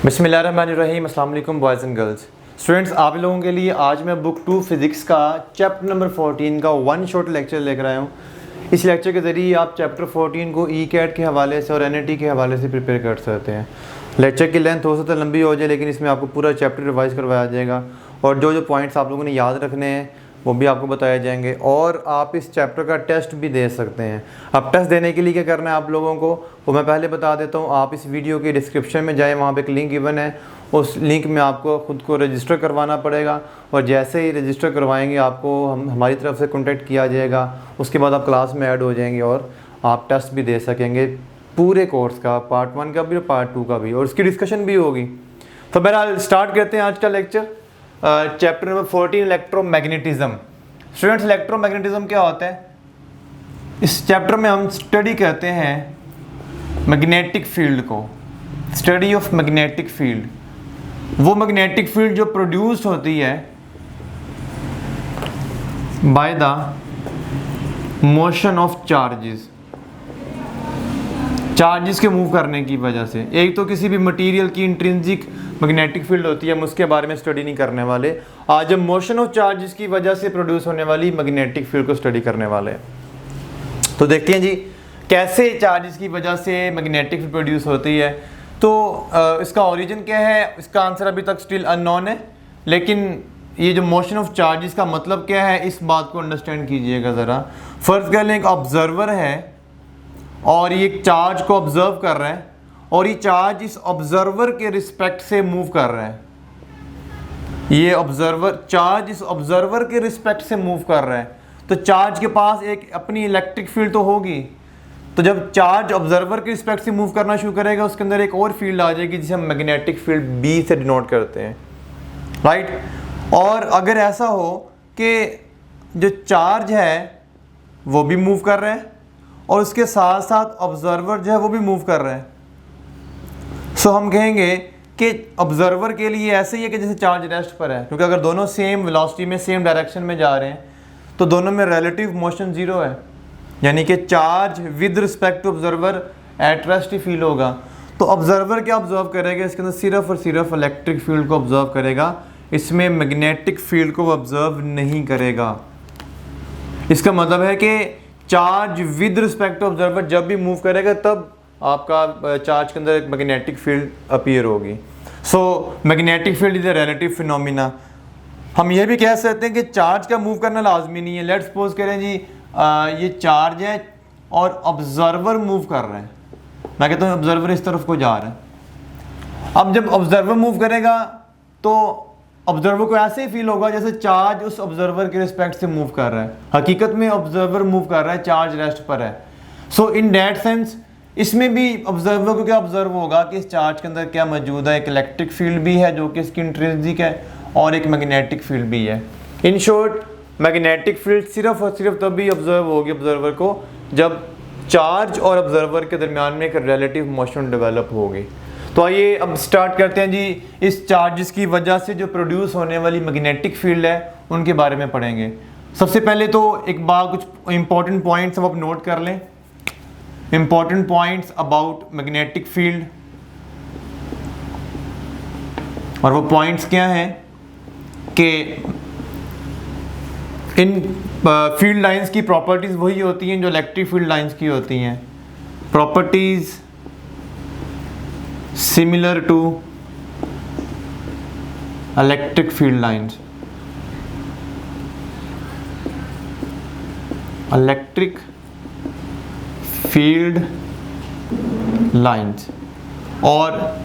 बिस्मिल्लाहिर्रहमानिर्रहीम। अस्सलाम वालेकुम बॉयज़ एंड गर्ल्स। स्टूडेंट्स, आप लोगों के लिए आज मैं बुक 2 फिज़िक्स का चैप्टर नंबर 14 का वन शॉट लेक्चर लेकर आया हूँ। इस लेक्चर के ज़रिए आप चैप्टर 14 को ई-कैट के हवाले से और एन-ई-टी के हवाले से प्रिपेयर कर सकते हैं। लेक्चर की लेंथ हो सकता है लंबी हो जाए, लेकिन इसमें आपको पूरा चैप्टर रिवाइज़ करवाया जाएगा और जो जो पॉइंट्स आप लोगों ने याद रखने हैं वो भी आपको बताए जाएंगे और आप इस चैप्टर का टेस्ट भी दे सकते हैं। अब टेस्ट देने के लिए क्या करना है आप लोगों को, वो मैं पहले बता देता हूँ। आप इस वीडियो के डिस्क्रिप्शन में जाएं, वहाँ पे एक लिंक गिवन है, उस लिंक में आपको ख़ुद को रजिस्टर करवाना पड़ेगा और जैसे ही रजिस्टर करवाएंगे आपको हमारी तरफ से कॉन्टेक्ट किया जाएगा। उसके बाद आप क्लास में ऐड हो जाएंगे और आप टेस्ट भी दे सकेंगे पूरे कोर्स का, पार्ट 1 का भी और पार्ट 2 का भी, और उसकी डिस्कशन भी होगी। तो बहरहाल स्टार्ट करते हैं आज का lecture. Chapter number 14 electromagnetism. Students, electromagnetism क्या होता है? इस चैप्टर में हम स्टडी करते हैं मैग्नेटिक फील्ड को, स्टडी ऑफ मैग्नेटिक फील्ड। वो मैग्नेटिक फील्ड जो प्रोड्यूस होती है by the motion of charges, charges के मूव करने की वजह से। एक तो किसी भी मटेरियल की इंट्रिंसिक मैग्नेटिक फील्ड होती है, हम उसके बारे में स्टडी नहीं करने वाले। आज हम मोशन ऑफ चार्जेस की वजह से प्रोड्यूस होने वाली मैग्नेटिक फील्ड को स्टडी करने वाले हैं। तो देखते हैं जी कैसे चार्जेस की वजह से मैग्नेटिक फील्ड प्रोड्यूस होती है। तो इसका ओरिजिन क्या है, इसका आंसर अभी तक स्टिल अननोन है, लेकिन ये जो मोशन ऑफ चार्जेस का मतलब क्या है इस बात को अंडरस्टैंड कीजिएगा ज़रा। फर्स्ट कर लें, एक ऑब्जर्वर है और ये एक चार्ज को ऑब्जर्व कर रहा है और ये चार्ज इस ऑब्जर्वर के रिस्पेक्ट से मूव कर रहा है। ये ऑब्जर्वर चार्ज इस ऑब्जर्वर के रिस्पेक्ट से मूव कर रहा है, तो चार्ज के पास एक अपनी इलेक्ट्रिक फील्ड तो होगी। तो जब चार्ज ऑब्जर्वर के रिस्पेक्ट से मूव करना शुरू करेगा, उसके अंदर एक और फील्ड आ जाएगी जिसे हम मैग्नेटिक फील्ड बी से डिनोट करते हैं, राइट। और अगर ऐसा हो कि जो चार्ज है वो भी मूव कर रहा है और उसके साथ साथ ऑब्जर्वर जो है वो भी मूव कर रहा है, सो हम कहेंगे कि ऑब्जर्वर के लिए ऐसे ही है कि जैसे चार्ज रेस्ट पर है, क्योंकि अगर दोनों सेम वेलोसिटी में सेम डायरेक्शन में जा रहे हैं तो दोनों में रिलेटिव मोशन जीरो है, यानी कि charge with respect to observer at rest ही फील होगा। तो ऑब्जर्वर क्या ऑब्जर्व करेगा, इसके अंदर सिर्फ और सिर्फ इलेक्ट्रिक फील्ड को ऑब्जर्व करेगा, इसमें मैग्नेटिक फील्ड को ऑब्जर्व नहीं करेगा। इसका मतलब है कि charge with respect to observer जब भी मूव करेगा तब आपका चार्ज के अंदर एक मैग्नेटिक फील्ड अपीयर होगी। So magnetic field is a relative phenomena. हम ये भी कह सकते हैं कि चार्ज का मूव करना लाजमी नहीं है। लेट्स सपोज करें जी ये चार्ज है और ऑब्जर्वर मूव कर रहे हैं, मैं कहता हूँ ऑब्जर्वर इस तरफ को जा रहा है। अब जब ऑब्जर्वर मूव करेगा तो ऑब्जर्वर को ऐसे ही फील होगा जैसे चार्ज उस ऑब्जर्वर के रिस्पेक्ट से मूव कर रहा है। हकीकत में ऑब्जर्वर मूव कर रहा है, चार्ज रेस्ट पर है। सो इन दैट सेंस इसमें भी ऑब्जर्वर को क्या ऑब्जर्व होगा कि इस चार्ज के अंदर क्या मौजूद है, एक इलेक्ट्रिक फील्ड भी है जो कि इसकी इंट्रिंसिक है और एक मैग्नेटिक फील्ड भी है। इन शॉर्ट, मैग्नेटिक फील्ड सिर्फ और सिर्फ तभी ऑब्जर्व होगी ऑब्जर्वर को जब चार्ज और ऑब्जर्वर के दरमियान में एक रिलेटिव मोशन डेवलप होगी। तो आइए अब स्टार्ट करते हैं जी, इस चार्जेस की वजह से जो प्रोड्यूस होने वाली मैग्नेटिक फील्ड है उनके बारे में पढ़ेंगे। सबसे पहले तो एक बार कुछ इंपॉर्टेंट पॉइंट्स हम अब नोट कर लें। Important points about magnetic field, और वो पॉइंट्स क्या हैं कि इन फील्ड लाइंस की प्रॉपर्टीज वही होती हैं जो इलेक्ट्रिक फील्ड लाइंस की होती हैं। Properties similar to electric field lines, electric field lines. और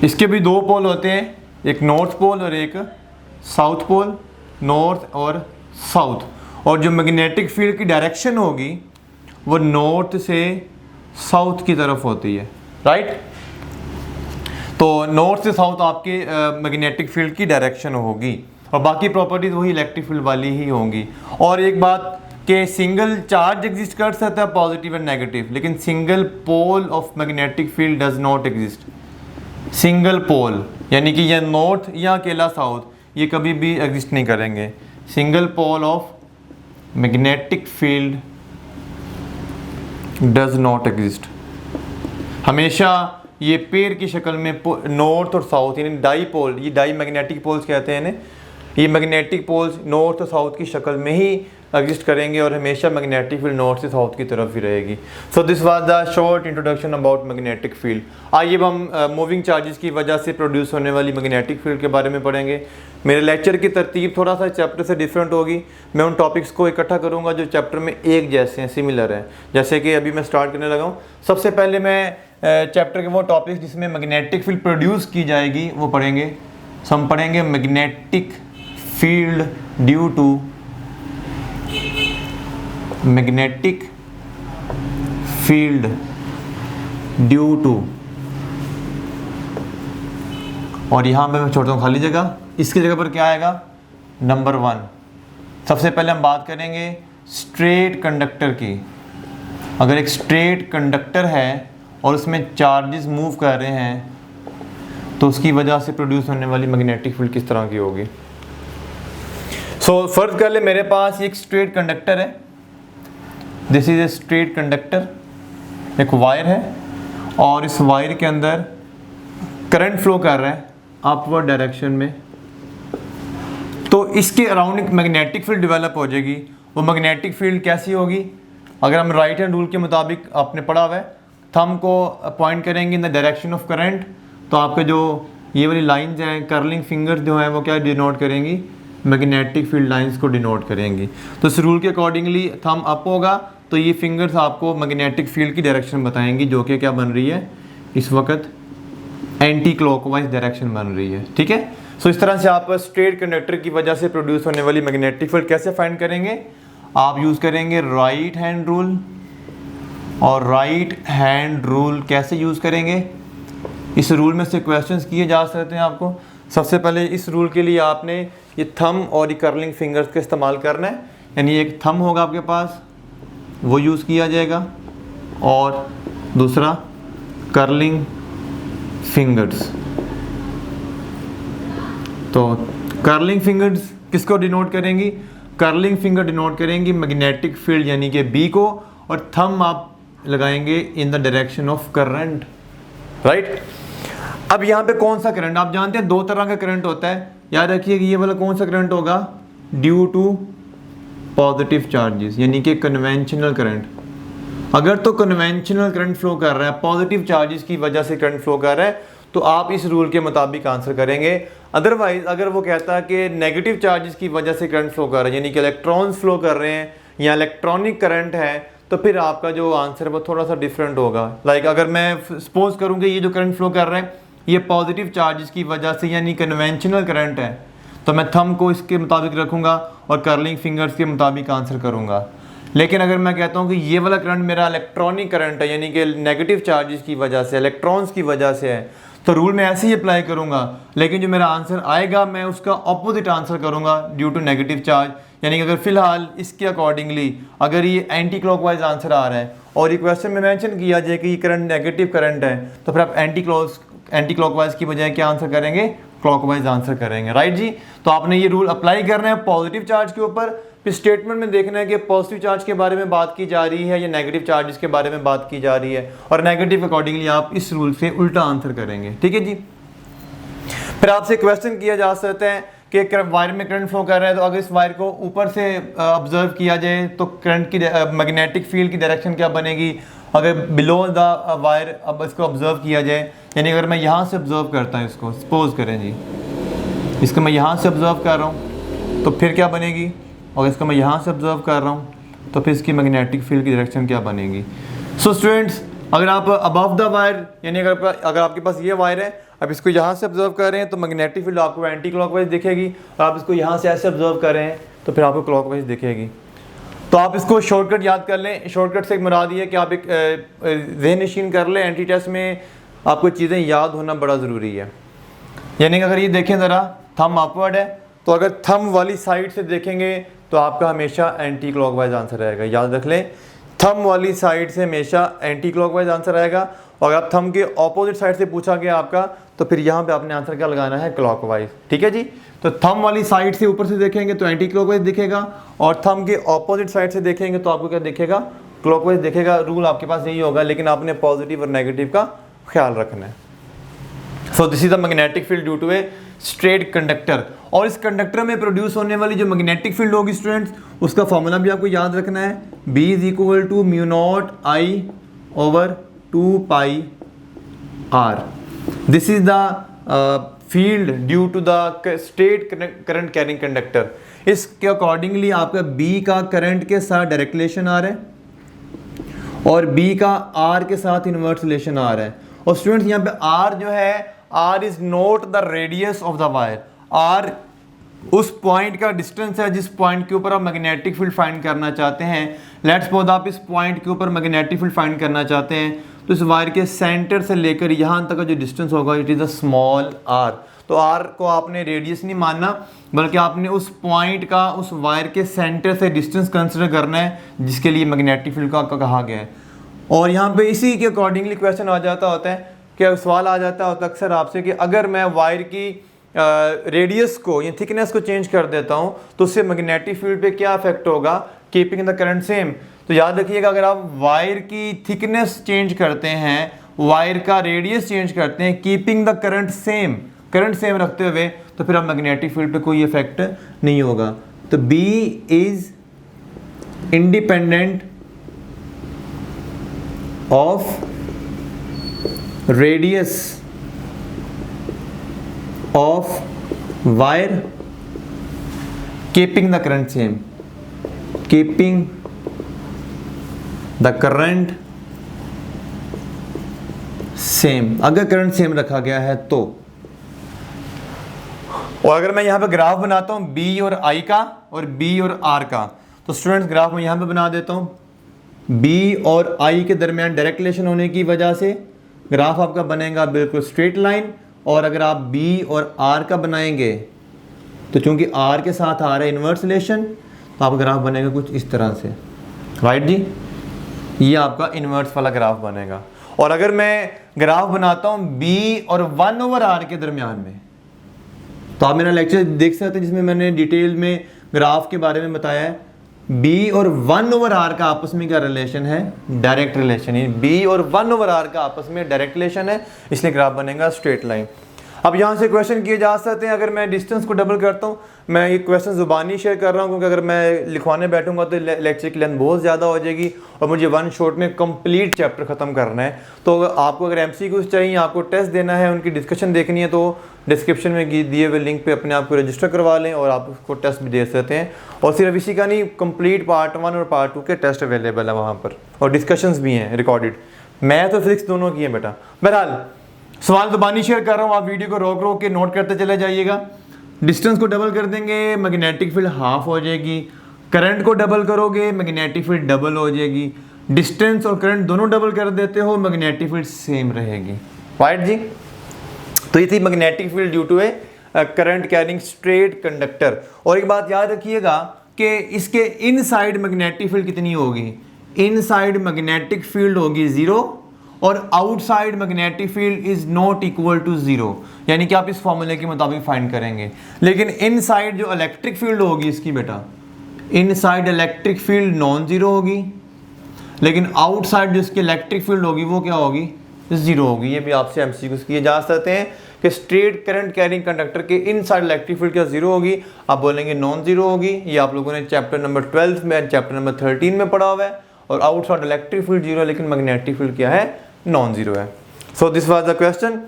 इसके भी दो पोल होते हैं, एक नॉर्थ पोल और एक साउथ पोल, नॉर्थ और साउथ। और जो मैग्नेटिक फील्ड की डायरेक्शन होगी वो नॉर्थ से साउथ की तरफ होती है, राइट। तो नॉर्थ से साउथ आपके मैग्नेटिक फील्ड की डायरेक्शन होगी और बाकी प्रॉपर्टीज वही इलेक्ट्रिक फील्ड वाली ही होंगी। और एक बात कि सिंगल चार्ज एग्जिस्ट कर सकता है पॉजिटिव एंड नेगेटिव, लेकिन single pole of magnetic field does not exist. Single pole यानी कि यह नॉर्थ या अकेला साउथ, ये कभी भी एग्जिस्ट नहीं करेंगे। Single pole of magnetic field does not exist. हमेशा ये पेड़ की शक्ल में नॉर्थ और साउथ यानी डाईपोल, ये डाई मैग्नेटिक पोल्स कहते हैं इन्हें, ये मैग्नेटिक पोल्स नॉर्थ और साउथ की शक्ल में ही एग्जिस्ट करेंगे और हमेशा मैग्नेटिक फील्ड नॉर्थ से साउथ की तरफ ही रहेगी। So this was the short introduction about magnetic field. आइए अब हम मूविंग चार्जेस की वजह से प्रोड्यूस होने वाली मैग्नेटिक फील्ड के बारे में पढ़ेंगे। मेरे लेक्चर की तरतीब थोड़ा सा चैप्टर से डिफरेंट होगी। मैं उन टॉपिक्स को इकट्ठा करूँगा जो चैप्टर में एक जैसे हैं, सिमिलर हैं। जैसे कि अभी मैं स्टार्ट करने लगा हूँ। सबसे पहले मैं चैप्टर के वो टॉपिक्स जिसमें मैग्नेटिक फील्ड प्रोड्यूस की जाएगी वो पढ़ेंगे। सो हम पढ़ेंगे magnetic field due to magnetic field due to, और यहाँ पे मैं छोड़ता हूँ खाली जगह, इसकी जगह पर क्या आएगा, नंबर 1। सबसे पहले हम बात करेंगे स्ट्रेट कंडक्टर की। अगर एक स्ट्रेट कंडक्टर है और उसमें चार्जेस मूव कर रहे हैं तो उसकी वजह से प्रोड्यूस होने वाली मैग्नेटिक फील्ड किस तरह की होगी। सो फर्ज कर ले मेरे पास एक स्ट्रेट कंडक्टर है, this is a straight conductor, एक वायर है और इस वायर के अंदर करंट फ्लो कर रहा है अपवर्ड डायरेक्शन में, तो इसके अराउंड एक मैग्नेटिक फील्ड डेवलप हो जाएगी। वो मैग्नेटिक फील्ड कैसी होगी, अगर हम राइट हैंड रूल के मुताबिक आपने पढ़ा हुआ है, थंब को पॉइंट करेंगे in the direction of current, तो आपके जो ये वाली लाइंस हैं, कर्लिंग फिंगर्स जो हैं वो क्या डिनोट करेंगी, मैग्नेटिक फील्ड लाइंस को डिनोट करेंगी। तो इस रूल के अकॉर्डिंगली थंब अप होगा तो ये फिंगर्स आपको मैग्नेटिक फील्ड की डायरेक्शन बताएंगी, जो कि क्या बन रही है इस वक्त, एंटी क्लॉकवाइज डायरेक्शन बन रही है। ठीक है। सो इस तरह से आप स्ट्रेट कंडक्टर की वजह से प्रोड्यूस होने वाली मैग्नेटिक फील्ड कैसे फाइंड करेंगे, आप यूज़ करेंगे राइट हैंड रूल। और राइट हैंड रूल कैसे यूज़ करेंगे, इस रूल में से क्वेश्चंस किए जा सकते हैं आपको। सबसे पहले इस रूल के लिए आपने ये थंब और ये कर्लिंग फिंगर्स का इस्तेमाल करना है, यानी एक थंब होगा आपके पास वो यूज़ किया जाएगा और दूसरा कर्लिंग फिंगर्स। तो कर्लिंग फिंगर्स किसको डिनोट करेंगी, कर्लिंग फिंगर डिनोट करेंगी मैग्नेटिक फील्ड यानी कि बी को, और थंब आप लगाएंगे in the direction of current, right. अब यहाँ पे कौन सा करंट, आप जानते हैं दो तरह का करंट होता है, याद रखिए कि ये वाला कौन सा करंट होगा, ड्यू टू पॉजिटिव चार्जेस यानी कि कन्वेंशनल करंट। अगर तो कन्वेंशनल करंट फ्लो कर रहा है, पॉजिटिव चार्जेस की वजह से करंट फ्लो कर रहा है, तो आप इस रूल के मुताबिक आंसर करेंगे। अदरवाइज अगर वो कहता है कि नेगेटिव चार्जेस की वजह से करंट फ्लो कर रहा है यानी कि इलेक्ट्रॉन्स फ्लो कर रहे हैं या इलेक्ट्रॉनिक करंट है, तो फिर आपका जो आंसर है वो थोड़ा सा डिफरेंट होगा। लाइक अगर मैं सपोज करूँ कि ये जो करंट फ्लो कर रहा है ये पॉजिटिव चार्जेस की वजह से यानी कन्वेंशनल करंट है, तो मैं थंब को इसके मुताबिक रखूँगा और कर्लिंग फिंगर्स के मुताबिक आंसर करूँगा। लेकिन अगर मैं कहता हूँ कि ये वाला करंट मेरा इलेक्ट्रॉनिक करंट है यानी कि नेगेटिव चार्जेस की वजह से, इलेक्ट्रॉन्स की वजह से है, तो रूल मैं ऐसे ही अप्लाई करूँगा, लेकिन जो मेरा आंसर आएगा मैं उसका ऑपोजिट आंसर करूँगा ड्यू टू नेगेटिव चार्ज। यानी कि अगर फिलहाल इसके अकॉर्डिंगली अगर ये एंटी क्लॉकवाइज आंसर आ रहा है और ये क्वेश्चन में मेंशन किया जाए कि ये करंट नेगेटिव करंट है, तो फिर आप एंटी क्लॉकवाइज की बजाय क्या आंसर करेंगे, क्लॉकवाइज आंसर करेंगे, राइट जी। तो आपने ये रूल अप्लाई करना है पॉजिटिव चार्ज के ऊपर, फिर स्टेटमेंट में देखना है कि पॉजिटिव चार्ज के बारे में बात की जा रही है या नेगेटिव चार्जेस के बारे में बात की जा रही है, और नेगेटिव अकॉर्डिंगली आप इस रूल से उल्टा आंसर करेंगे। ठीक है जी। फिर आपसे क्वेश्चन किया जा सकता है कि वायर में करंट फ्लो कर रहा है, तो अगर इस वायर को ऊपर से ऑब्जर्व किया जाए तो करंट की मैग्नेटिक फील्ड की डायरेक्शन क्या बनेगी। अगर बिलो द वायर अब इसको ऑब्जर्व किया जाए, यानी अगर मैं यहाँ से ऑब्जर्व करता हूँ इसको, सपोज करें जी इसको मैं यहाँ से ऑब्जर्व कर रहा हूँ, तो फिर क्या बनेगी, और इसको मैं यहाँ से ऑब्जर्व कर रहा हूँ तो फिर इसकी मैग्नेटिक फील्ड की डायरेक्शन क्या बनेगी। सो स्टूडेंट्स, अगर आप अबव द वायर यानी अगर आपके पास ये वायर है, अब इसको यहाँ से ऑब्जर्व कर रहे हैं तो मैग्नेटिक फील्ड आपको एंटी क्लॉकवाइज दिखेगी, और आप इसको यहाँ से ऐसे ऑब्जर्व कर रहे हैं तो फिर आपको क्लॉकवाइज दिखेगी। तो आप इसको शॉर्टकट याद कर लें। शॉर्टकट से एक मुराद ये है कि आप एक ज़हन नशीन कर लें, एंटी टेस्ट में आपको चीज़ें याद होना बड़ा ज़रूरी है। यानी कि अगर ये देखें ज़रा, थंब अपवर्ड है, तो अगर थंब वाली साइड से देखेंगे तो आपका हमेशा एंटी क्लॉकवाइज आंसर रहेगा, याद रख लें। थंब वाली साइड से हमेशा एंटी क्लॉकवाइज आंसर आएगा, और अगर थंब के ऑपोजिट साइड से पूछा गया आपका, तो फिर यहाँ पे आपने आंसर क्या लगाना है, क्लॉकवाइज। ठीक है जी। तो थंब वाली साइड से ऊपर से देखेंगे तो एंटी क्लॉकवाइज दिखेगा, और थंब के ऑपोजिट साइड से देखेंगे तो आपको क्या दिखेगा, क्लॉकवाइज दिखेगा। रूल आपके पास यही होगा, लेकिन आपने पॉजिटिव और नेगेटिव का ख्याल रखना है। So this is the magnetic field due to a straight conductor. और इस कंडक्टर में प्रोड्यूस होने वाली जो मैग्नेटिक फील्ड होगी स्टूडेंट्स, उसका फॉर्मूला भी आपको याद रखना है, B is equal to mu naught I over 2 pi R। This is the field due to the straight current carrying conductor. इसके अकॉर्डिंगली आपका B का करंट के साथ डायरेक्ट रिलेशन आ रहा है और B का R के साथ इनवर्स रिलेशन आ रहा है। और स्टूडेंट्स यहाँ पे R जो है, R is not the radius of the wire. R उस पॉइंट का डिस्टेंस है जिस पॉइंट के ऊपर आप मैग्नेटिक फील्ड फाइंड करना चाहते हैं। लेट्स सपोज आप इस पॉइंट के ऊपर मैग्नेटिक फील्ड फाइंड करना चाहते हैं, तो इस वायर के सेंटर से लेकर यहाँ तक का जो डिस्टेंस होगा it is a small r। तो r को आपने रेडियस नहीं मानना, बल्कि आपने उस पॉइंट का, उस वायर के सेंटर से डिस्टेंस कंसिडर करना है जिसके लिए मैग्नेटिक फील्ड का कहा गया है। और यहाँ पे इसी के अकॉर्डिंगली क्वेश्चन आ जाता होता है कि सवाल आ जाता होता है अक्सर आपसे कि अगर मैं वायर की रेडियस को या थिकनेस को चेंज कर देता हूँ तो उससे मैग्नेटिक फील्ड पे क्या इफेक्ट होगा, कीपिंग द करंट सेम। तो याद रखिएगा, अगर आप वायर की थिकनेस चेंज करते हैं, वायर का रेडियस चेंज करते हैं, keeping the current same, current same रखते हुए, तो फिर आप मैग्नेटिक फील्ड पे कोई इफेक्ट नहीं होगा। तो B is independent of radius of wire keeping the current same, keeping the current same. अगर करंट सेम रखा गया है तो। और अगर मैं यहां पे ग्राफ बनाता हूं B और I का और B और R का, तो स्टूडेंट्स ग्राफ में यहां पे बना देता हूं। B और I के दरमियान डायरेक्ट रिलेशन होने की वजह से ग्राफ आपका बनेगा बिल्कुल स्ट्रेट लाइन। और अगर आप B और R का बनाएंगे तो चूंकि R के साथ आ रहा है इनवर्स रिलेशन, तो आपका ग्राफ बनेगा कुछ इस तरह से, राइट जी। ये आपका इनवर्स वाला ग्राफ बनेगा। और अगर मैं ग्राफ बनाता हूं B और 1 ओवर R के दरमियान में, तो आप मेरा लेक्चर देख सकते हैं जिसमें मैंने डिटेल में ग्राफ के बारे में बताया है। B और 1 ओवर R का आपस में क्या रिलेशन है, डायरेक्ट रिलेशन है। B और 1 ओवर R का आपस में डायरेक्ट रिलेशन है, इसलिए ग्राफ बनेगा स्ट्रेट लाइन। अब यहाँ से क्वेश्चन किए जा सकते हैं। अगर मैं डिस्टेंस को डबल करता हूँ, मैं ये क्वेश्चन ज़ुबानी शेयर कर रहा हूँ क्योंकि अगर मैं लिखवाने बैठूंगा तो लेक्चर की लेंथ बहुत ज़्यादा हो जाएगी और मुझे वन शॉट में कंप्लीट चैप्टर ख़त्म करना है। तो आपको अगर MCQs चाहिए, आपको टेस्ट देना है, उनकी डिस्कशन देखनी है, तो डिस्क्रिप्शन में दिए हुए लिंक पे अपने आप को रजिस्टर करवा लें और आप उसको टेस्ट भी दे सकते हैं। और सिर्फ इसी का नहीं, कंप्लीट पार्ट 1 और पार्ट 2 के टेस्ट अवेलेबल है वहाँ पर, और डिस्कशंस भी हैं रिकॉर्डेड। मैथ और फिजिक्स दोनों की हैं बेटा। बहरहाल सवाल ज़ुबानी शेयर कर रहा हूँ, आप वीडियो को रोक रोक के नोट करते चले जाइएगा। डिस्टेंस को डबल कर देंगे, मैग्नेटिक फील्ड हाफ हो जाएगी। करंट को डबल करोगे, मैग्नेटिक फील्ड डबल हो जाएगी। डिस्टेंस और करंट दोनों डबल कर देते हो, मैग्नेटिक फील्ड सेम रहेगी, राइट जी। तो ये थी magnetic field due to a current carrying straight conductor. और एक बात याद रखिएगा कि इसके इनसाइड मैग्नेटिक फील्ड कितनी होगी, इनसाइड मैग्नेटिक फील्ड होगी 0 और outside magnetic field is not equal to 0, यानी कि आप इस फॉर्मूले के मुताबिक फाइंड करेंगे। लेकिन इनसाइड जो इलेक्ट्रिक फील्ड होगी इसकी बेटा, inside electric field non zero होगी, लेकिन आउटसाइड जो इसकी इलेक्ट्रिक फील्ड होगी वो क्या होगी, 0 होगी। ये भी आपसे MCQs किए जा सकते हैं कि स्ट्रेट करंट कैरिंग कंडक्टर के इनसाइड इलेक्ट्रिक फील्ड क्या 0 होगी, आप बोलेंगे नॉन जीरो होगी। ये आप लोगों ने चैप्टर नंबर 12 में, चैप्टर नंबर 13 में पढ़ा हुआ है। और आउटसाइड इलेक्ट्रिक फील्ड 0 लेकिन मैग्नेटिक फील्ड क्या है, नॉन जीरो है। So this was the question.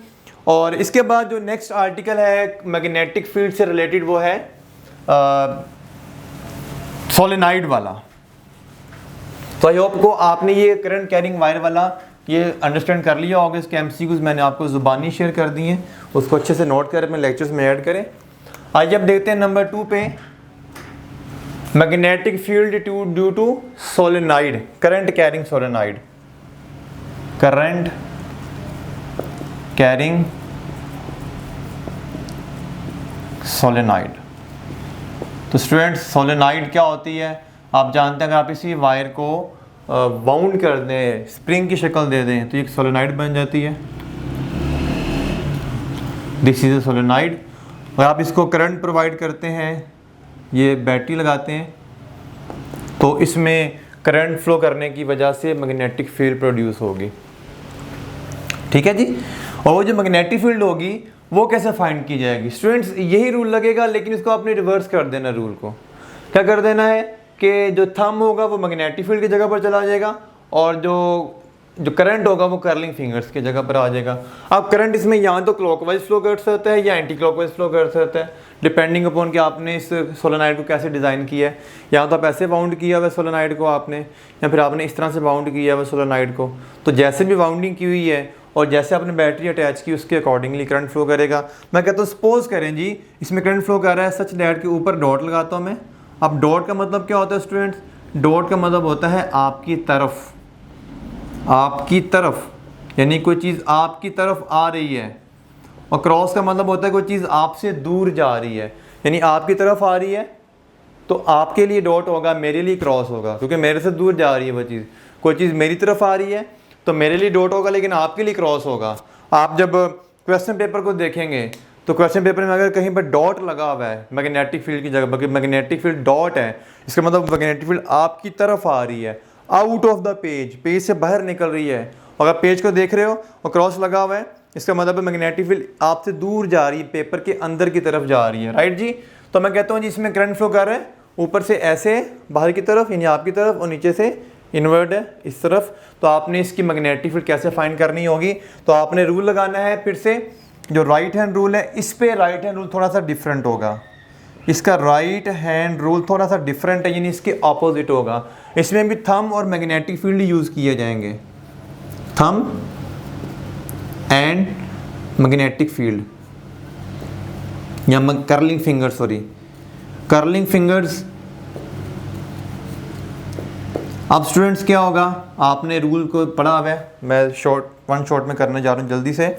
और इसके बाद जो नेक्स्ट आर्टिकल है मैग्नेटिक फील्ड से रिलेटेड, वो है सोलेनाइड वाला। तो आई होप को आपने ये करंट कैरिंग वायर वाला ये अंडरस्टैंड कर लिया होगा। इसके MCQs मैंने आपको ज़ुबानी शेयर कर दिए हैं, उसको अच्छे से नोट करें, अपने लेक्चर्स में ऐड करें। आइए अब देखते हैं नंबर 2 पे, magnetic field due to solenoid, current carrying solenoid, current carrying solenoid. तो स्टूडेंट्स सोलेनाइड क्या होती है आप जानते हैं। अगर आप इसी वायर को बाउंड कर दें, स्प्रिंग की शक्ल दे दें, तो एक सोलेनाइड बन जाती है। This is a solenoid. और आप इसको करंट प्रोवाइड करते हैं, ये बैटरी लगाते हैं, तो इसमें करंट फ्लो करने की वजह से मैग्नेटिक फील्ड प्रोड्यूस होगी। ठीक है जी। और वो जो मैग्नेटिक फील्ड होगी वो कैसे फाइंड की जाएगी स्टूडेंट्स, यही रूल लगेगा, लेकिन इसको आपने रिवर्स कर देना रूल को। क्या कर देना है कि जो थंब होगा वो मैग्नेटिक फील्ड की जगह पर चला जाएगा और जो करंट होगा वो कर्लिंग फिंगर्स की जगह पर आ जाएगा। अब करंट इसमें या तो क्लॉकवाइज फ्लो कर सकता है या एंटी क्लॉकवाइज फ्लो कर सकता है, डिपेंडिंग अपॉन कि आपने इस सोलेनॉइड को कैसे डिज़ाइन किया है। या तो आप ऐसे बाउंड किया हुआ सोलेनॉइड को आपने, या फिर आपने इस तरह से बाउंड किया हुआ सोलेनॉइड को। तो जैसे भी बाउंडिंग की हुई है और जैसे आपने बैटरी अटैच की उसके अकॉर्डिंगली करंट फ्लो करेगा। मैं कहता हूँ सपोज करें जी इसमें करंट फ्लो कर रहा है सच दैट के ऊपर डॉट लगाता हूँ मैं। अब डॉट का मतलब क्या होता है स्टूडेंट्स, डॉट का मतलब होता है आपकी तरफ, आपकी तरफ, यानी कोई चीज़ आपकी तरफ आ रही है। और क्रॉस का मतलब होता है कोई चीज़ आपसे दूर जा रही है, यानी आपकी तरफ आ रही है तो आपके लिए डॉट होगा, मेरे लिए क्रॉस होगा, क्योंकि मेरे से दूर जा रही है वो चीज़। कोई चीज़ मेरी तरफ आ रही है तो मेरे लिए डॉट होगा, लेकिन आपके लिए क्रॉस होगा। आप जब क्वेश्चन पेपर को देखेंगे तो क्वेश्चन पेपर में अगर कहीं पर डॉट लगा हुआ है मैग्नेटिक फील्ड की जगह पर, मैग्नेटिक फील्ड डॉट है, इसका मतलब मैग्नेटिक फील्ड आपकी तरफ आ रही है, out of the page, page से बाहर निकल रही है। अगर पेज को देख रहे हो और क्रॉस लगा हुआ है, इसका मतलब है मैग्नेटिक फील्ड आपसे दूर जा रही है, पेपर के अंदर की तरफ जा रही है, राइट जी। तो मैं कहता हूँ जी इसमें करंट फ्लो कर रहा है ऊपर से ऐसे बाहर की तरफ यानी आपकी तरफ, और नीचे से इनवर्ड है इस तरफ। तो आपने इसकी मैग्नेटिक फील्ड कैसे फाइंड करनी होगी, तो आपने रूल लगाना है फिर से, जो राइट हैंड रूल है इस पे राइट हैंड रूल थोड़ा सा डिफरेंट होगा। इसका राइट हैंड रूल थोड़ा सा डिफरेंट है, यानी इसके ऑपोजिट होगा। इसमें भी थंब और मैग्नेटिक फील्ड यूज़ किए जाएंगे, थंब एंड मैग्नेटिक फील्ड या curling fingers, sorry curling fingers. अब स्टूडेंट्स क्या होगा, आपने रूल को पढ़ा हुआ है, मैं वन शॉट में करने जा रहा हूँ जल्दी से।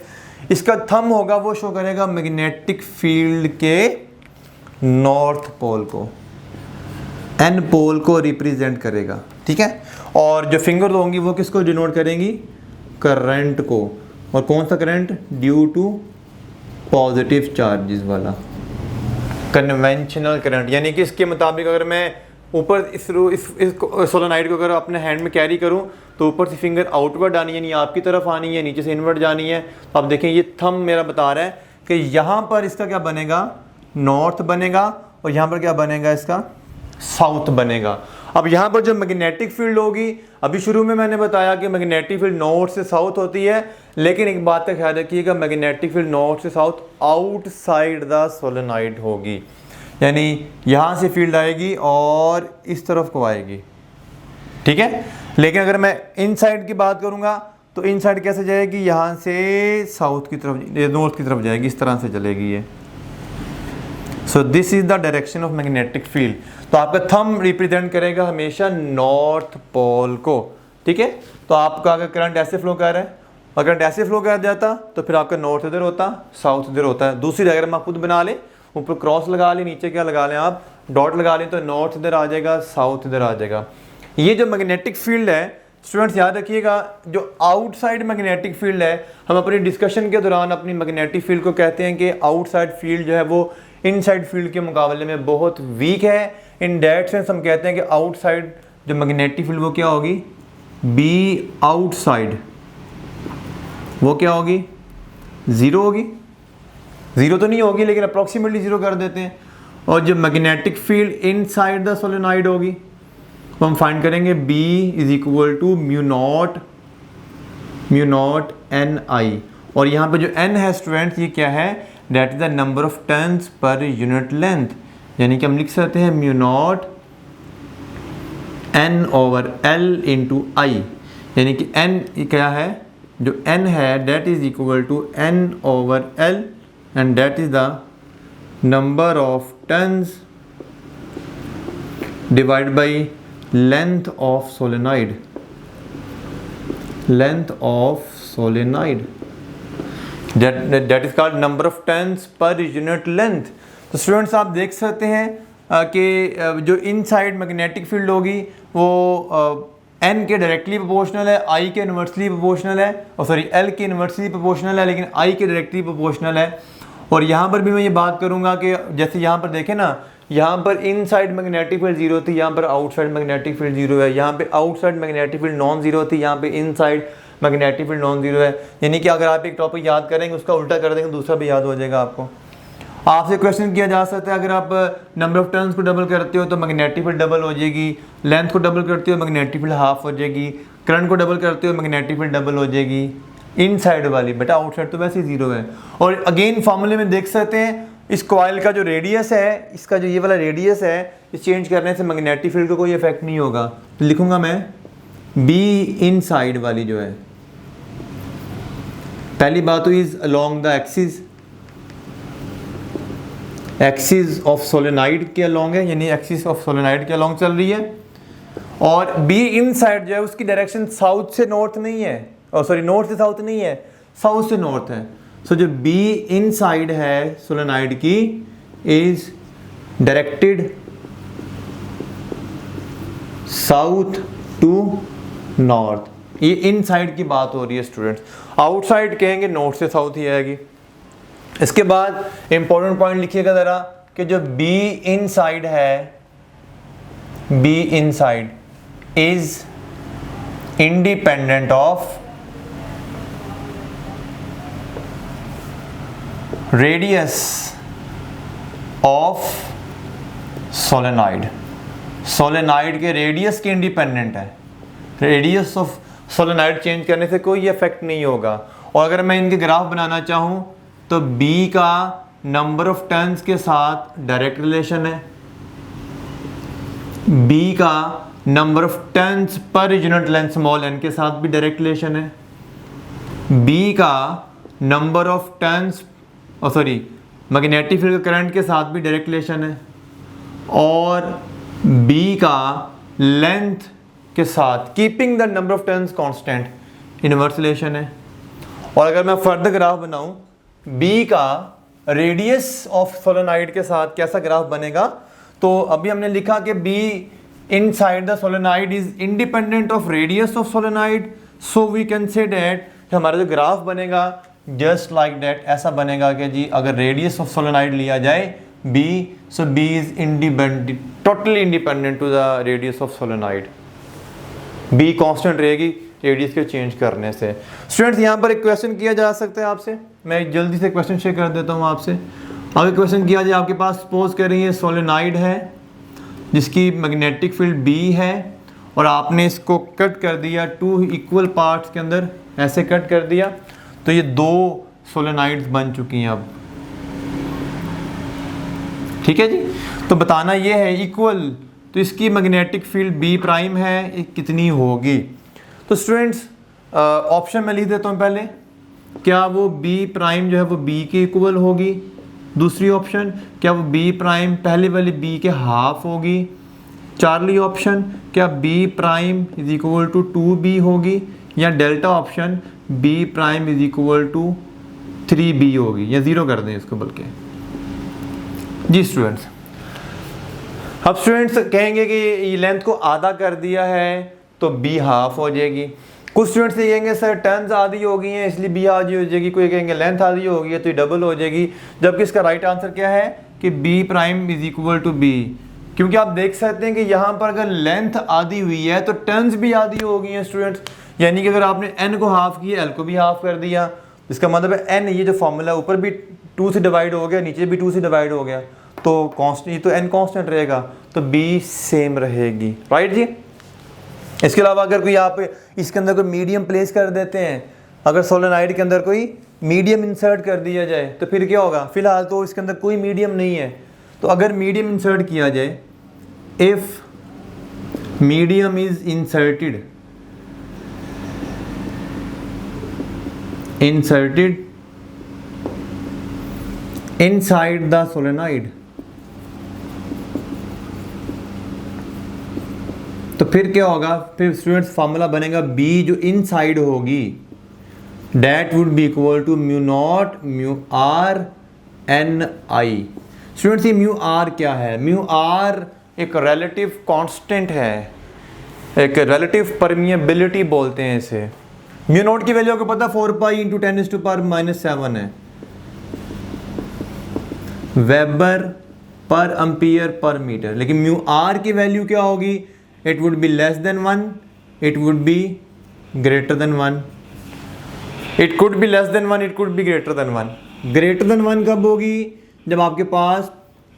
इसका थंब होगा वो शो करेगा मैग्नेटिक फील्ड के नॉर्थ पोल को, एन पोल को रिप्रेजेंट करेगा, ठीक है। और जो फिंगर होंगी वो किसको डिनोट करेंगी, करंट को। और कौन सा current, due to positive charges वाला कन्वेंशनल करंट, यानी कि इसके मुताबिक अगर मैं ऊपर इस सोलेनॉइड को अगर अपने हैंड में कैरी करूं तो ऊपर से फिंगर आउटवर्ड आनी है, यानी आपकी तरफ आनी है, नीचे से इनवर्ड जानी है। तो आप देखें ये थंब मेरा बता रहा है कि यहाँ पर इसका क्या बनेगा, नॉर्थ बनेगा, और यहाँ पर क्या बनेगा, इसका साउथ बनेगा। अब यहाँ पर जो मैग्नेटिक फील्ड होगी, अभी शुरू में मैंने बताया कि मैग्नेटिक फील्ड नॉर्थ से साउथ होती है, लेकिन एक बात का ख्याल रखिएगा, मैग्नेटिक फील्ड नॉर्थ से साउथ आउटसाइड द सोलेनॉइड होगी, यानी यहाँ से फील्ड आएगी और इस तरफ को आएगी, ठीक है। लेकिन अगर मैं इनसाइड की बात करूँगा तो इनसाइड कैसे जाएगी, यहाँ से साउथ की तरफ, नॉर्थ की तरफ जाएगी, इस तरह से चलेगी ये। सो this is the direction of magnetic field. तो आपका थंब रिप्रेजेंट करेगा हमेशा नॉर्थ पोल को, ठीक है। तो आपका अगर करंट ऐसे फ्लो कर रहा है, अगर करंट ऐसे फ्लो कर जाता तो फिर आपका नॉर्थ इधर होता, साउथ इधर होता है। दूसरी डायग्राम आप खुद बना लें, ऊपर क्रॉस लगा लें, नीचे क्या लगा लें आप, डॉट लगा लें, तो नॉर्थ इधर आ जाएगा, साउथ इधर आ जाएगा। ये जो मैग्नेटिक फील्ड है स्टूडेंट्स याद रखिएगा, जो आउटसाइड मैग्नेटिक फील्ड है, हम अपनी डिस्कशन के दौरान अपनी मैग्नेटिक फील्ड को कहते हैं कि आउटसाइड फील्ड जो है वो इनसाइड फील्ड के मुकाबले में बहुत वीक है। इन दैट सेंस हम कहते हैं कि आउटसाइड जो मैग्नेटिक फील्ड वो क्या होगी, बी आउटसाइड, वो क्या होगी, ज़ीरो होगी। ज़ीरो तो नहीं होगी लेकिन अप्रॉक्सीमेटली ज़ीरो कर देते हैं। और जो magnetic field inside the solenoid होगी तो हम फाइंड करेंगे B is equal to mu naught n I. और यहाँ पे जो n है स्टूडेंट्स ये क्या है, that is the number of turns per unit length, यानी कि हम लिख सकते हैं mu naught n over l into I, यानी कि n क्या है, जो n है that is equal to n over l and that is the number of turns divided by length of solenoid, length of solenoid, that is called number of turns per unit length। तो students आप देख सकते हैं कि जो inside magnetic field होगी वो n के डायरेक्टली प्रोपोर्शनल है, i के इन्वर्सली प्रोपोर्शनल है, और सॉरी l के इन्वर्सली प्रोपोर्शनल है, लेकिन i के डायरेक्टली प्रोपोर्शनल है। और यहाँ पर भी मैं ये बात करूँगा कि जैसे यहाँ पर देखें ना, यहाँ पर इनसाइड मैग्नेटिक फील्ड जीरो थी, यहाँ पर आउटसाइड मैग्नेटिक फील्ड जीरो है, यहाँ पे outside magnetic field non zero थी, यहाँ पे inside magnetic field non zero है। यानी कि अगर आप एक टॉपिक याद करेंगे उसका उल्टा कर देंगे दूसरा भी याद हो जाएगा आपको। आपसे क्वेश्चन किया जा सकता है अगर आप नंबर ऑफ टर्न्स को डबल करते हो तो मैग्नेटिक फील्ड डबल हो जाएगी, लेंथ को डबल करते हो मैग्नेटिक फील्ड हाफ हो जाएगी, करंट को डबल करते हो मैग्नेटिक फील्ड डबल हो जाएगी। इनसाइड वाली बेटा, आउटसाइड तो वैसे ही जीरो है। और अगेन फॉर्मूले में देख सकते हैं इस कॉइल का जो रेडियस है, इसका जो ये वाला रेडियस है, इस चेंज करने से मैग्नेटिक फील्ड को कोई इफेक्ट नहीं होगा। तो लिखूंगा मैं बी इनसाइड वाली जो है, पहली बात तो is along the axis of solenoid के अलोंग है, यानी एक्सिस ऑफ सोलेनाइड के अलोंग चल रही है। और बी इनसाइड जो है उसकी डायरेक्शन साउथ से नॉर्थ नहीं है, और सॉरी नॉर्थ से साउथ नहीं है, साउथ से नॉर्थ है। सो जो बी इनसाइड है सोलेनाइड की is directed south to north. ये इनसाइड की बात हो रही है स्टूडेंट्स। आउटसाइड कहेंगे नॉर्थ से साउथ ही आएगी। इसके बाद इंपॉर्टेंट पॉइंट लिखिएगा ज़रा कि जो बी इनसाइड है, B inside is independent of radius of solenoid. Solenoid के रेडियस के इंडिपेंडेंट है। रेडियस ऑफ सोलेनाइड चेंज करने से कोई इफेक्ट नहीं होगा। और अगर मैं इनके ग्राफ बनाना चाहूं तो B का नंबर ऑफ टर्न्स के साथ डायरेक्ट रिलेशन है, B का number of turns per unit length small n के साथ भी डायरेक्ट रिलेशन है, B का number of turns magnetic field current के साथ भी डायरेक्ट रिलेशन है, और B का लेंथ के साथ keeping the number of turns constant inverse relation है। और अगर मैं फर्दर ग्राफ बनाऊं B का रेडियस ऑफ सोलेनाइड के साथ कैसा ग्राफ बनेगा, तो अभी हमने लिखा कि B inside the solenoid is independent of radius of solenoid, so we can say that हमारा जो ग्राफ बनेगा जस्ट लाइक दैट ऐसा बनेगा कि जी अगर रेडियस ऑफ सोलेनाइड लिया जाए B, so B is independent, totally independent to the radius of solenoid. B constant रहेगी रेडियस के चेंज करने से। स्टूडेंट्स यहाँ पर एक क्वेश्चन किया जा सकता है आपसे, मैं जल्दी से क्वेश्चन शेयर कर देता हूँ आपसे। अगर क्वेश्चन किया जाए आपके पास, सपोज कर रही है सोलेनाइड है जिसकी मैग्नेटिक फील्ड B है और आपने इसको कट कर दिया 2 इक्वल पार्ट्स के अंदर, ऐसे कट कर दिया तो ये 2 सोलेनाइड्स बन चुकी हैं अब। ठीक है जी, तो बताना ये है इक्वल, तो इसकी मैग्नेटिक फील्ड B प्राइम है, ये कितनी होगी। तो स्टूडेंट्स ऑप्शन में लिख देता हूँ पहले, क्या वो B प्राइम जो है वो B के इक्वल होगी। दूसरी ऑप्शन, क्या वो B प्राइम पहले वाली B के हाफ होगी। चारली ऑप्शन, क्या B prime is equal to 2B होगी, या delta option B prime is equal to 3B होगी, या 0 कर दें इसको बल्कि। जी स्टूडेंट्स, अब स्टूडेंट्स कहेंगे कि ये लेंथ को आधा कर दिया है तो B हाफ हो जाएगी। कुछ स्टूडेंट्स ये कहेंगे सर टर्न्स आधी हो गई हैं इसलिए B आधी हो जाएगी, कोई कहेंगे लेंथ आधी हो गई है तो ये डबल हो जाएगी। जबकि इसका राइट आंसर क्या है कि B prime is equal to B, क्योंकि आप देख सकते हैं कि यहाँ पर अगर लेंथ आधी हुई है तो टर्न्स भी आधी हो गई हैं स्टूडेंट्स। यानी कि अगर आपने n को हाफ किया, l को भी हाफ कर दिया, इसका मतलब है n, ये जो फॉर्मूला ऊपर भी 2 से डिवाइड हो गया, नीचे भी 2 से डिवाइड हो गया, तो कांस्टेंट, ये तो n कांस्टेंट रहेगा तो B सेम रहेगी। राइट जी। इसके अलावा अगर कोई आप इसके अंदर कोई मीडियम प्लेस कर देते हैं, अगर सोलेनाइड के अंदर कोई मीडियम इंसर्ट कर दिया जाए तो फिर क्या होगा। फिलहाल तो इसके अंदर कोई मीडियम नहीं है, तो अगर मीडियम इंसर्ट किया जाए, if medium is inserted inside the solenoid, तो फिर क्या होगा, फिर स्टूडेंट्स फार्मूला बनेगा B जो इनसाइड होगी that would be equal to mu naught mu r n I. Students ये म्यू आर क्या है, म्यू आर एक रिलेटिव कांस्टेंट है, एक रिलेटिव परमिएबिलिटी बोलते हैं इसे। म्यू नॉट की वैल्यू आपको पता 4 पाई इंटू 10⁻⁻7 है, वेबर पर एम्पियर पर मीटर। लेकिन म्यू आर की वैल्यू क्या होगी, it would be less than 1, it would be greater than 1। It could be less than 1, it could be greater than 1। Greater than 1 कब होगी? जब आपके पास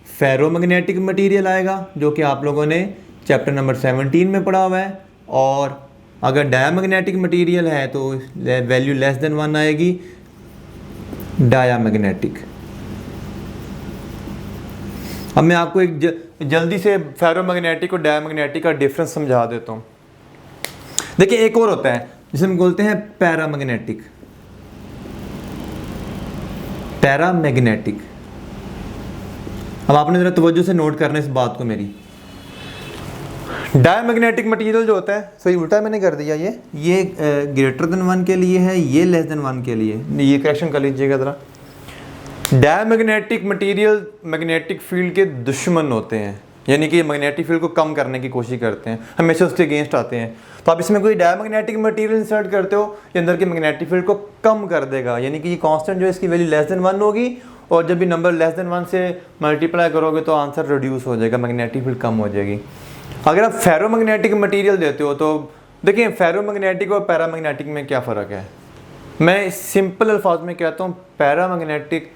फेरोमैग्नेटिक मटेरियल आएगा, जो कि आप लोगों ने चैप्टर नंबर 17 में पढ़ा हुआ है। और अगर डायामैग्नेटिक मटेरियल है तो वैल्यू लेस देन 1 आएगी डायामैग्नेटिक। अब मैं आपको एक जल्दी से फेरोमैग्नेटिक और डायामैग्नेटिक का डिफरेंस समझा देता हूँ। देखिए एक और होता है जिसे हम बोलते हैं पैरामैग्नेटिक। पैरामैग्नेटिक, अब आपने जरा तवज्जो से नोट करना इस बात को मेरी। डायामैग्नेटिक मटेरियल जो होता है, सही उल्टा मैंने कर दिया, ये ग्रेटर देन 1 के लिए है, ये लेस देन 1 के लिए, ये करेक्शन कर लीजिएगा ज़रा। डायामैग्नेटिक मटेरियल मैग्नेटिक फील्ड के दुश्मन होते हैं, यानी कि मैग्नेटिक फील्ड को कम करने की कोशिश करते हैं, हमेशा उसके अगेंस्ट आते हैं। तो आप इसमें कोई डायामैग्नेटिक मटेरियल इंसर्ट करते हो, ये अंदर के मैग्नेटिक फील्ड को कम कर देगा, यानी कि ये कांस्टेंट जो है इसकी वैल्यू लेस देन 1 होगी, और जब भी नंबर लेस देन 1 से मल्टीप्लाई करोगे तो आंसर रिड्यूस हो जाएगा, मैग्नेटिक फील्ड कम हो जाएगी। अगर आप फेरोमैग्नेटिक मटेरियल देते हो तो देखिए फेरोमैग्नेटिक और पैरामैग्नेटिक में क्या फ़र्क है। मैं सिंपल अल्फाज में कहता हूँ, पैरामैग्नेटिक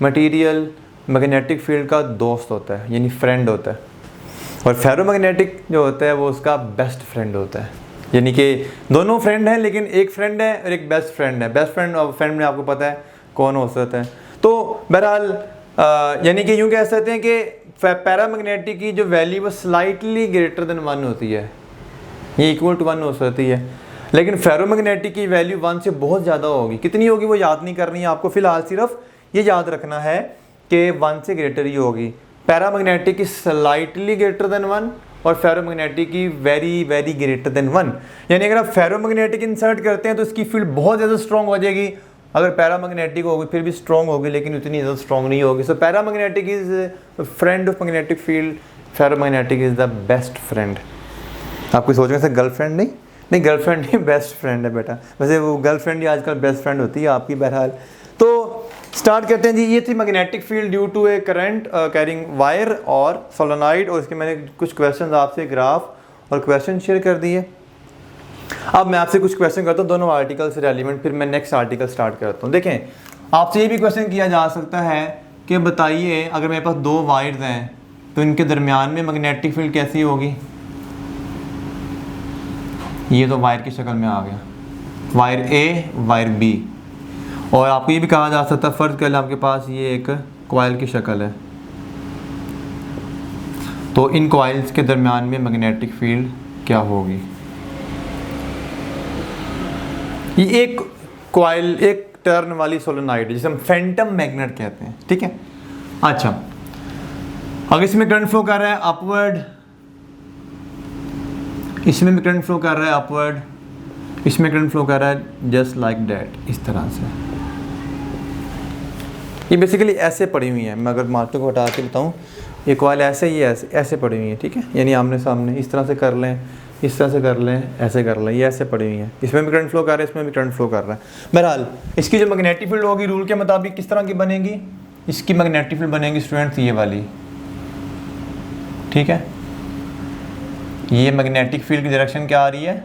मटेरियल मैग्नेटिक फील्ड का दोस्त होता है, यानी फ्रेंड होता है, और फेरोमैग्नेटिक जो होता है वो उसका बेस्ट फ्रेंड होता है। यानी कि दोनों फ्रेंड हैं, लेकिन एक फ्रेंड है और एक बेस्ट फ्रेंड है। बेस्ट फ्रेंड और फ्रेंड में आपको पता है कौन हो सकता है। तो बहरहाल यानी कि यूँ कह सकते हैं कि पैरामैग्नेटिक की जो वैल्यू वो स्लाइटली ग्रेटर देन 1 होती है, ये इक्वल टू 1 हो सकती है, लेकिन फेरोमैग्नेटिक की वैल्यू 1 से बहुत ज़्यादा होगी। कितनी होगी वो याद नहीं करनी है आपको, फिलहाल सिर्फ ये याद रखना है कि 1 से ग्रेटर ही होगी। पैरामैग्नेटिक की स्लाइटली ग्रेटर देन 1 और फेरोमैग्नेटिक की वेरी वेरी ग्रेटर देन 1। यानी अगर आप फेरोमैग्नेटिक इंसर्ट करते हैं तो इसकी फील्ड बहुत ज़्यादा स्ट्रॉन्ग हो जाएगी, अगर पैरामैग्नेटिक होगी फिर भी स्ट्रॉन्ग होगी, लेकिन उतनी ज़्यादा स्ट्रॉन्ग नहीं होगी। So paramagnetic is friend of magnetic field, ferromagnetic is the best friend. आप कोई सोच रहे हैं गर्लफ्रेंड? नहीं गर्लफ्रेंड नहीं, बेस्ट फ्रेंड है बेटा। वैसे वो गर्लफ्रेंड ही आजकल बेस्ट फ्रेंड होती है आपकी। बहरहाल तो स्टार्ट करते हैं जी। ये थी magnetic field due to a current carrying wire और सोलेनॉइड, और इसके मैंने कुछ क्वेश्चंस आपसे ग्राफ और क्वेश्चन शेयर कर दिए। अब मैं आपसे कुछ क्वेश्चन करता हूँ दोनों आर्टिकल से रेलिवेंट, फिर मैं नेक्स्ट आर्टिकल स्टार्ट करता हूँ। देखें आपसे ये भी क्वेश्चन किया जा सकता है कि बताइए अगर मेरे पास 2 वायर्स हैं तो इनके दरमियान में मैग्नेटिक फील्ड कैसी होगी। ये तो वायर की शक्ल में आ गया, वायर ए वायर बी, और आपको ये भी कहा जा सकता है फर्ज कर लें आपके पास ये एक कॉइल की शक्ल है, तो इन कॉइल्स के दरमियान में मैग्नेटिक फील्ड क्या होगी। ये एक कॉइल, एक टर्न वाली सोलेनॉइड जिसे हम फैंटम मैग्नेट कहते हैं, ठीक है। अच्छा, अगर इसमें करंट फ्लो कर रहा है अपवर्ड, इसमें भी करंट फ्लो कर रहा है अपवर्ड, इसमें करंट फ्लो कर रहा है जस्ट लाइक दैट, इस तरह से। ये बेसिकली ऐसे पड़ी हुई है, मैं अगर मार्कर को हटा के बताऊँ, ये कॉइल ऐसे ही ऐसे ऐसे पड़ी हुई है, ठीक है। यानी आमने सामने इस तरह से कर लें, इस तरह से कर लें, ऐसे कर लें, ये ऐसे पड़ी हुई है। इसमें भी करंट फ्लो कर रहा है, इसमें भी करंट फ्लो कर रहा है। बहरहाल इसकी जो मैग्नेटिक फील्ड होगी रूल के मुताबिक किस तरह की बनेगी, इसकी मैग्नेटिक फील्ड बनेगी स्टूडेंट्स ये वाली, ठीक है। ये मैग्नेटिक फील्ड की डायरेक्शन क्या आ रही है,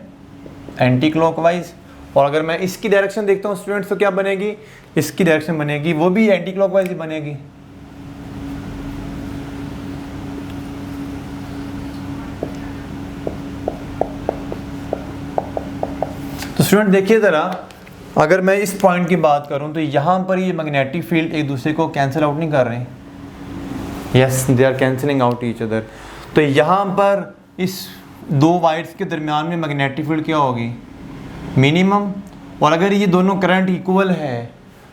एंटी क्लॉकवाइज, और अगर मैं इसकी डायरेक्शन देखता हूँ स्टूडेंट्स तो क्या बनेगी, इसकी डायरेक्शन बनेगी वो भी एंटी क्लॉकवाइज ही बनेगी। तो स्टूडेंट देखिए ज़रा, अगर मैं इस पॉइंट की बात करूं तो यहाँ पर ये मैग्नेटिक फील्ड एक दूसरे को कैंसिल आउट नहीं कर रहे, yes they are cancelling out each other. तो यहाँ पर इस 2 वायर्स के दरमियान में मैग्नेटिक फील्ड क्या होगी, मिनिमम। और अगर ये दोनों करंट इक्वल है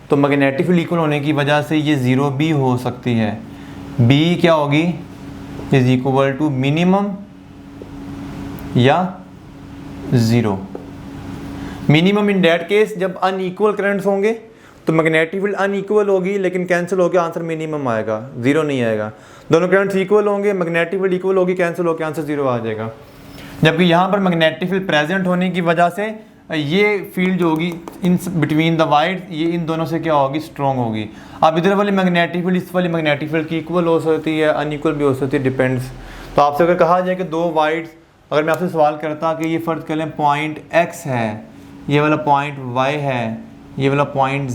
तो मैग्नेटिक फील्ड इक्वल होने की वजह से ये 0 भी हो सकती है। बी क्या होगी, इज इक्वल टू मिनिमम या 0। मिनिमम इन दैट केस जब अनइक्वल करंट्स होंगे तो मैग्नेटिक फील्ड अनइक्वल होगी, लेकिन कैंसिल होकर आंसर मिनिमम आएगा, 0 नहीं आएगा। दोनों करंट्स इक्वल होंगे, मैग्नेटिक फील्ड इक्वल होगी, कैंसिल होकर आंसर 0 आ जाएगा। जबकि यहाँ पर मैग्नेटिक फील्ड प्रेजेंट होने की वजह से ये फील्ड जो होगी इन बिटवीन द वायर्स, ये इन दोनों से क्या होगी, स्ट्रॉन्ग होगी। अब इधर वाली मैग्नेटिक फील्ड इस वाली मैग्नेटिक फील्ड की इक्वल हो सकती है, अनइक्वल भी हो सकती है, डिपेंड्स। तो आपसे अगर कहा जाए कि 2 वायर्स, अगर मैं आपसे सवाल करता कि ये फ़र्ज कर लें पॉइंट X है, ये वाला पॉइंट Y है, ये वाला पॉइंट